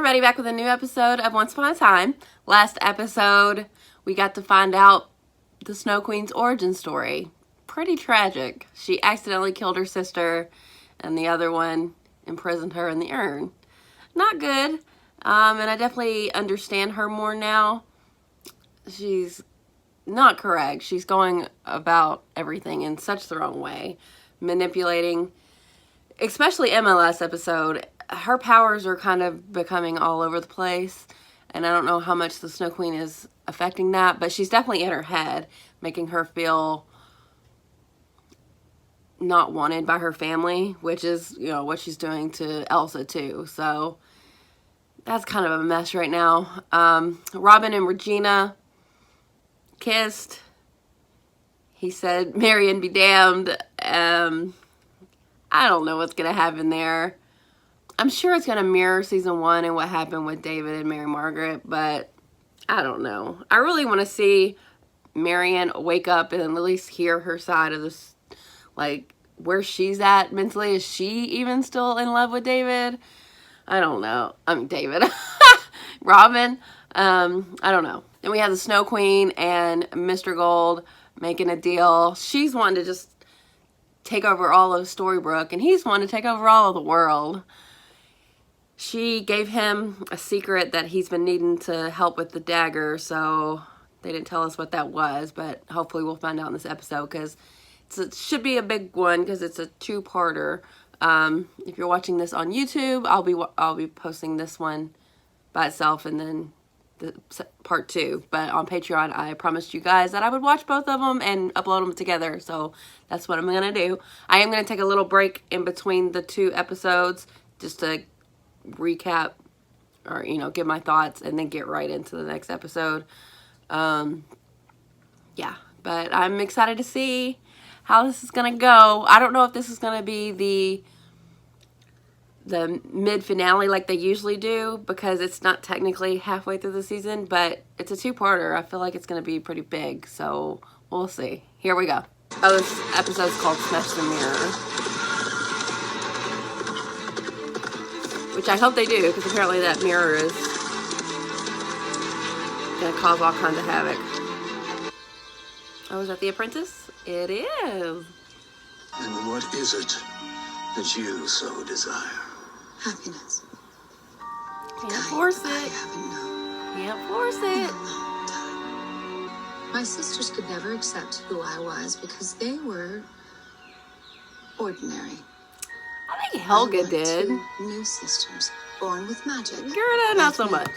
everybody, back with a new episode of Once Upon a Time. Last episode, we got to find out the Snow Queen's origin story. Pretty tragic. She accidentally killed her sister, and the other one imprisoned her in the urn. Not good. And I definitely understand her more now. She's not correct. She's going about everything in such the wrong way. Manipulating, especially Emma last episode. Her powers are kind of becoming all over the place, and I don't know how much the Snow Queen is affecting that, but she's definitely in her head, making her feel not wanted by her family, which is, you know, what she's doing to Elsa too. So that's kind of a mess right now. Robin and Regina kissed. He said, Marion be damned. I don't know what's going to happen there. I'm sure it's going to mirror season 1 and what happened with David and Mary Margaret, but I don't know. I really want to see Marion wake up and at least hear her side of this, like, where she's at mentally. Is she even still in love with David? I don't know. David. Robin. I don't know. Then we have the Snow Queen and Mr. Gold making a deal. She's wanting to just take over all of Storybrooke, and he's wanting to take over all of the world. She gave him a secret that he's been needing to help with the dagger, so they didn't tell us what that was, but hopefully we'll find out in this episode, because it should be a big one, because it's a two-parter. If you're watching this on YouTube, I'll be posting this one by itself and then the part 2. But on Patreon, I promised you guys that I would watch both of them and upload them together, so that's what I'm gonna do. I am gonna take a little break in between the 2 episodes just to recap or, you know, give my thoughts and then get right into the next episode. Yeah, but I'm excited to see how this is gonna go. I don't know if this is gonna be the mid finale like they usually do, because it's not technically halfway through the season, but it's a 2-parter. I feel like it's gonna be pretty big, so we'll see. Here we go. Oh, this episode's called Smash the Mirror, which I hope they do, because apparently that mirror is gonna cause all kinds of havoc. Oh, is that The Apprentice? It is. And what is it that you so desire? Happiness. Can't force I it. haven't known Can't force in a it. long time. My sisters could never accept who I was because they were ordinary. I think Helga Unlike did. 2 new sisters born with magic. Gerda, not so much.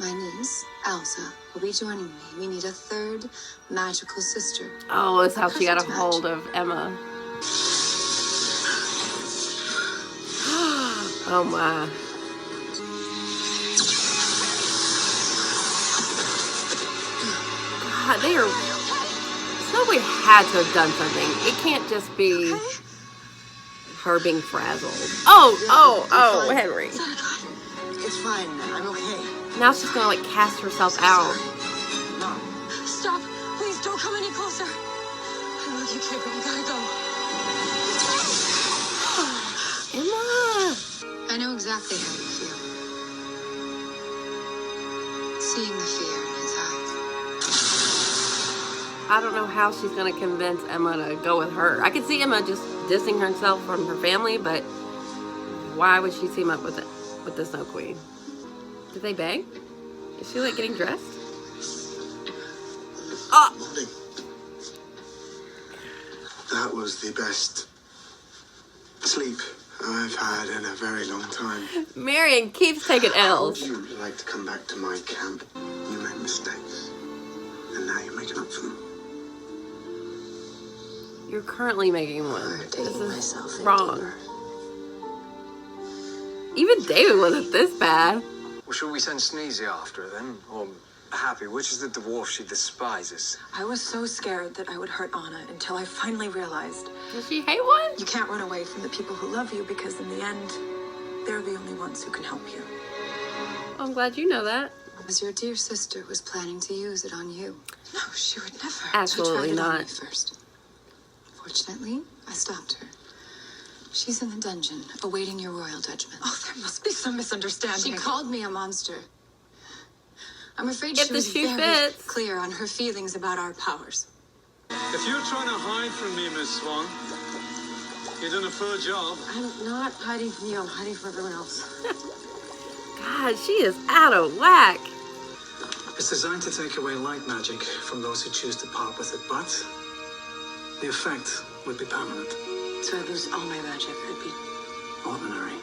My niece, Elsa, will be joining me. We need a 3rd magical sister. Oh, it's how she got a Perfect hold match. of Emma. Oh my. God, they are... Somebody had to have done something. It can't just be her being frazzled. Oh, Henry. It's fine, I'm okay. Now she's gonna, like, cast herself out. No. Stop! Please don't come any closer. I love you, kid, but you gotta go. Emma! I know exactly how you feel. Seeing the fear in his eyes. I don't know how she's gonna convince Emma to go with her. I could see Emma just dissing herself from her family, but why would she team up with the Snow Queen? Did they bang? Is she, like, getting dressed? Oh! Morning. That was the best sleep I've had in a very long time. Marion keeps taking Would L's. you like to come back to my camp? You made mistakes, and now you're making up for them. You're currently making one. I'm This taking is myself in wrong. deeper. Even David wasn't this bad. Well, shall we send Sneezy after her then? Or Happy, which is the dwarf she despises? I was so scared that I would hurt Anna until I finally realized Does she hate one? you can't run away from the people who love you because in the end, they're the only ones who can help you. I'm glad you know that. Because your dear sister was planning to use it on you. No, she would never. Absolutely She tried it on not. me first. Fortunately, I stopped her. She's in the dungeon, awaiting your royal judgment. Oh, there must be some misunderstanding. She called me a monster. I'm afraid If she the was shoe very fits. clear on her feelings about our powers. If you're trying to hide from me, Miss Swan, you're doing a poor job. I'm not hiding from you. I'm hiding from everyone else. God, she is out of whack. It's designed to take away light magic from those who choose to part with it, but the effect would be permanent. So I lose all my magic. I'd be... Ordinary.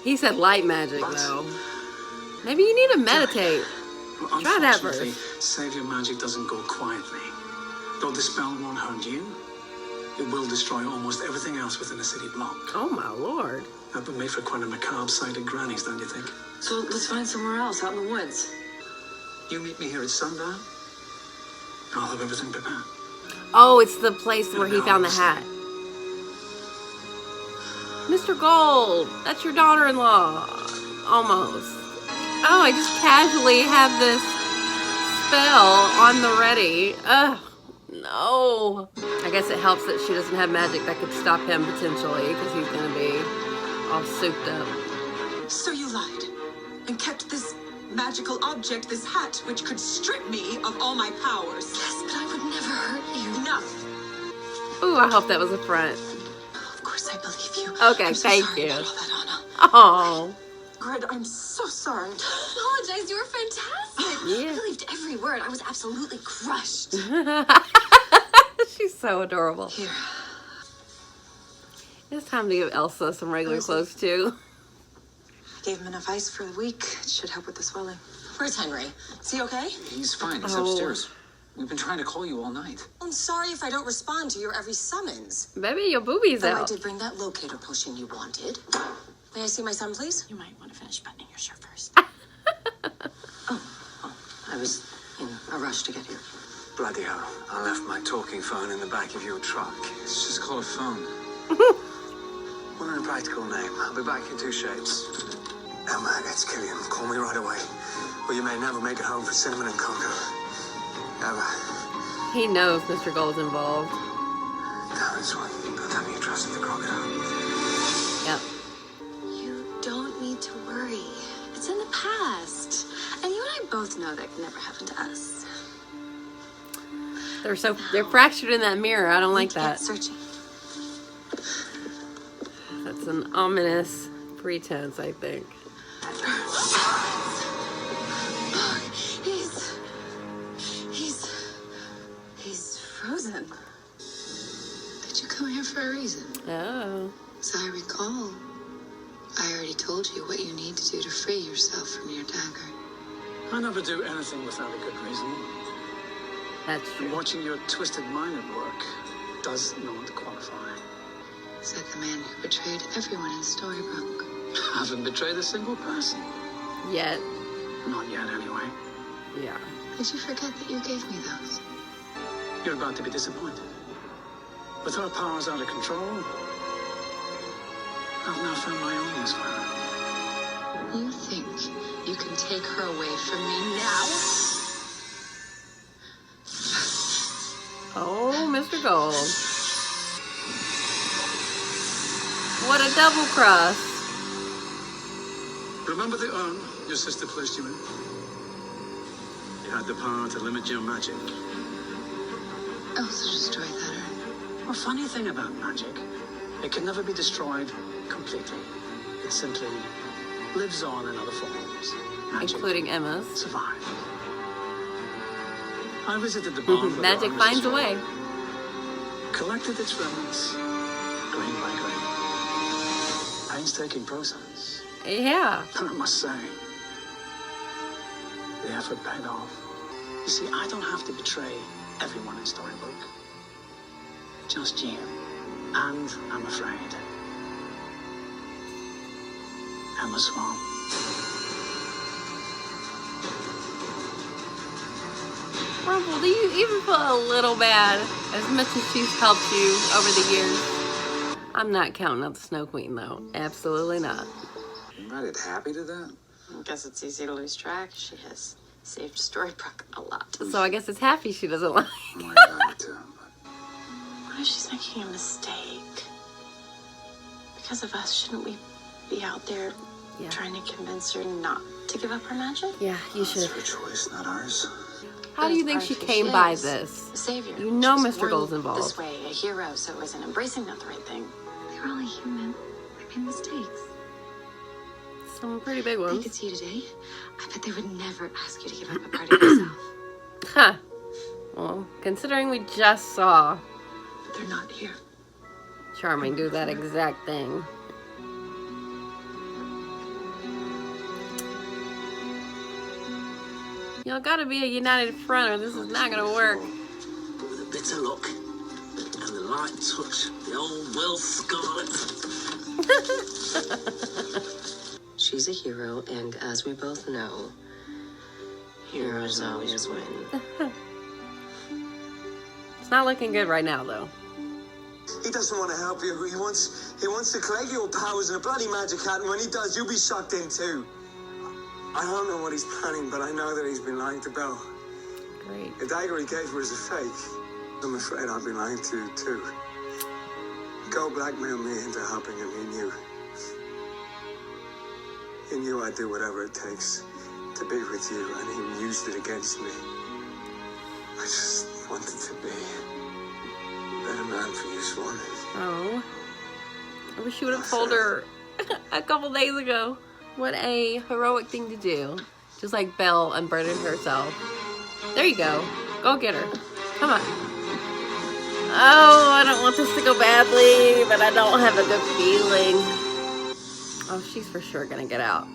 He said light magic, But- though. Maybe you need to meditate. Well, Try that unfortunately, first. Savior magic doesn't go quietly. Though the spell won't hurt you, it will destroy almost everything else within a city block. Oh, my lord. That would make for quite a macabre sight at Granny's, don't you think? So let's find somewhere else, out in the woods. You meet me here at sundown. I'll have everything prepared. Oh, it's the place where he found the hat. Mr. Gold, that's your daughter-in-law. Almost. Oh, I just casually have this spell on the ready. Ugh, no. I guess it helps that she doesn't have magic that could stop him potentially, because he's gonna be all souped up. So you lied and kept this magical object, this hat, which could strip me of all my powers. Yes, but I would never hurt you. Enough. Ooh, I hope that was a front. Of course I believe you. Okay, I'm so thank sorry you. about all that, Anna. Oh. Grid, I'm so sorry. Apologize, you were fantastic. Yeah. I believed every word. I was absolutely crushed. She's so adorable. Here, It's time to give Elsa some regular clothes too. I gave him enough ice for the week. It should help with the swelling. where's Henry? Is he okay? He's fine. He's Oh. upstairs. We've been trying to call you all night. I'm sorry if I don't respond to your every summons. Baby, your boobies Though I out. did bring that locator potion you wanted. May I see my son, please? You might want to finish buttoning your shirt first. I was in a rush to get here. Bloody hell. I left my talking phone in the back of your truck. It's just called a phone. What an impractical name. I'll be back in 2 shapes. Emma, it's Killian. Call me right away. Or you may never make it home for cinnamon and cocoa. Ever. He knows Mr. Gold's involved. Damn it, Swan. Don't tell me you trusted the crocodile. Yep. You don't need to worry. It's in the past. And you and I both know that can never happen to us. They're fractured in that mirror. I don't like Keep that. searching. That's an ominous pretense, I think. He's frozen. Did you come here for a reason? Oh. As I recall, I already told you what you need to do to free yourself from your dagger. I never do anything without a good reason. That's And true. watching your twisted mind at work does not qualify. Said the man who betrayed everyone in Storybrooke. I haven't betrayed a single person. Yet. Not yet, anyway. Yeah. Did you forget that you gave me those? You're about to be disappointed. With her powers out of control, I've now found my own use for her. You think you can take her away from me now? Oh, Mr. Gold. What a double cross. Remember the urn your sister placed you in? You had the power to limit your magic. Elsa destroyed that urn. A funny thing about magic, it can never be destroyed completely. It simply lives on in other forms. Magic Including Emma's. survive. I visited the barn. where Magic the urn finds a was way. destroyed, collected its remnants, grain by grain. Painstaking process. Yeah. And I must say, the effort paid off. You see, I don't have to betray everyone in Storybrooke. Just you. And, I'm afraid, Emma Swan. Rumple, do you even feel a little bad as much as she's helped you over the years? I'm not counting out the Snow Queen, though. Absolutely not. You added Happy to that? I guess it's easy to lose track. She has saved Storybrooke a lot. So I guess it's Happy she doesn't like. I might have it too, but What if she's making a mistake? because of us, shouldn't we be out there Yeah. trying to convince her not to give up her magic? Yeah, you should. It's her choice, not ours. How do you think she came by this? A savior. You know She was Mr. born Gold's involved. This way, a hero, so isn't embracing not the right thing? They're only human. They made mistakes. Some pretty big They ones. could see you today. I bet they would never ask you to give up a part of yourself. Huh. Well, considering we just saw But they're not here. Charming do that exact thing. Y'all gotta be a united front or this is not gonna work. With a bitter look and the light touch, the old Will Scarlet. She's a hero, and as we both know, heroes always win. It's not looking good right now, though. He doesn't want to help you. He wants to collect your powers in a bloody magic hat, and when he does, you'll be sucked in too. I don't know what he's planning, but I know that he's been lying to Belle. Great. The dagger he gave her is a fake. I'm afraid I've been lying to you too. Go blackmailed me into helping him. He knew. He knew I'd do whatever it takes to be with you, and he used it against me. I just wanted to be a better man for you, Swan. Oh. I wish you would have told her a couple days ago. What a heroic thing to do. Just like Belle unburdened herself. There you go. Go get her. Come on. Oh, I don't want this to go badly, but I don't have a good feeling. Oh, she's for sure gonna get out.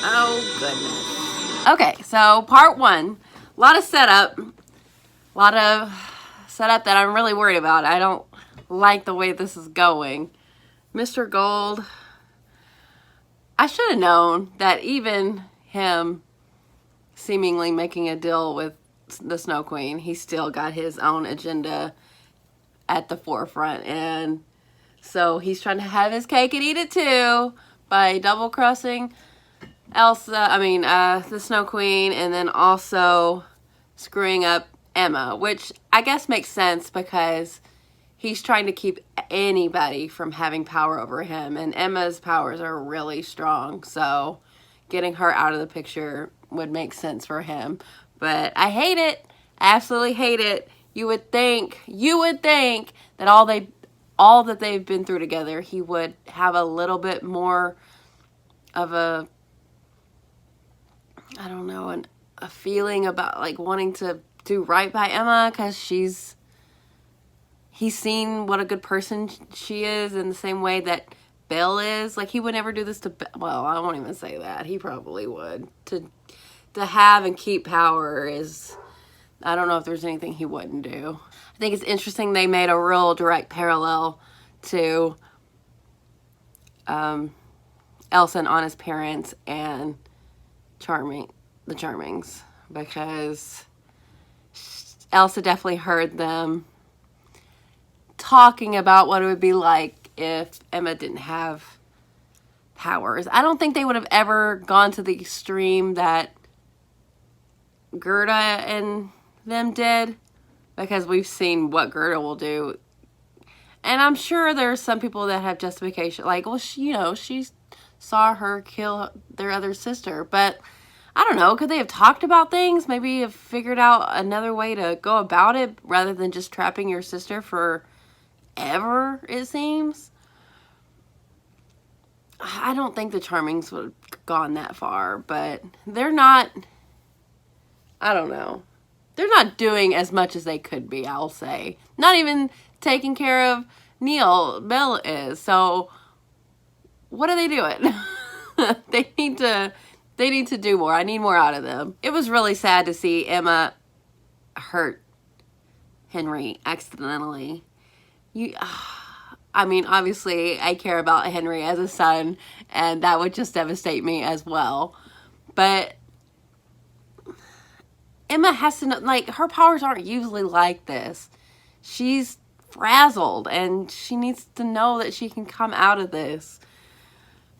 Oh, goodness. Okay, so part one. A lot of setup. A lot of setup that I'm really worried about. I don't like the way this is going. Mr. Gold. I should have known that even him seemingly making a deal with the Snow Queen, he still got his own agenda at the forefront. And so he's trying to have his cake and eat it too by double-crossing the Snow Queen, and then also screwing up Emma, which I guess makes sense because he's trying to keep anybody from having power over him, and Emma's powers are really strong, so getting her out of the picture would make sense for him. But I hate it. I absolutely hate it. You would think that all that they've been through together, he would have a little bit more of a, I don't know, a feeling about like wanting to do right by Emma, because he's seen what a good person she is in the same way that Belle is. Like, he would never do this to well, I won't even say that. He probably would. To have and keep power is, I don't know if there's anything he wouldn't do. I think it's interesting they made a real direct parallel to Elsa and Anna's parents and the Charmings, because Elsa definitely heard them talking about what it would be like if Emma didn't have powers. I don't think they would have ever gone to the extreme that Gerda and them did, because we've seen what Gerda will do. And I'm sure there's some people that have justification, like, well, she saw her kill their other sister, but I don't know, could they have talked about things? Maybe have figured out another way to go about it rather than just trapping your sister forever, it seems. I don't think the Charmings would have gone that far, but they're not, I don't know. They're not doing as much as they could be, I'll say. Not even taking care of Neil. Belle is. So what are they doing? They need to do more. I need more out of them. It was really sad to see Emma hurt Henry accidentally. Obviously, I care about Henry as a son, and that would just devastate me as well. But Emma has to know, like, her powers aren't usually like this. She's frazzled, and she needs to know that she can come out of this.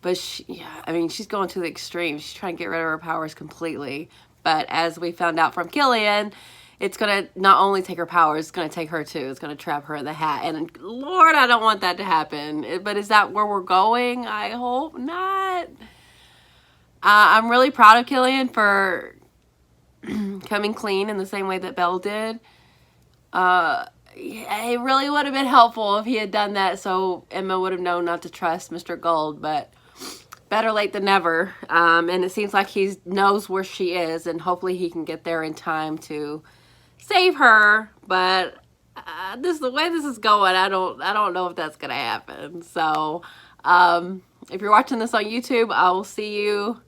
But she's going to the extreme. She's trying to get rid of her powers completely. But as we found out from Killian, it's going to not only take her powers, it's going to take her too. It's going to trap her in the hat. And Lord, I don't want that to happen. But is that where we're going? I hope not. I'm really proud of Killian for coming clean in the same way that Belle did. It really would have been helpful if he had done that, so Emma would have known not to trust Mr. Gold, but better late than never. And it seems like he knows where she is, and hopefully he can get there in time to save her. But the way this is going, I don't know if that's gonna happen. So if you're watching this on YouTube, I will see you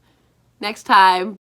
next time.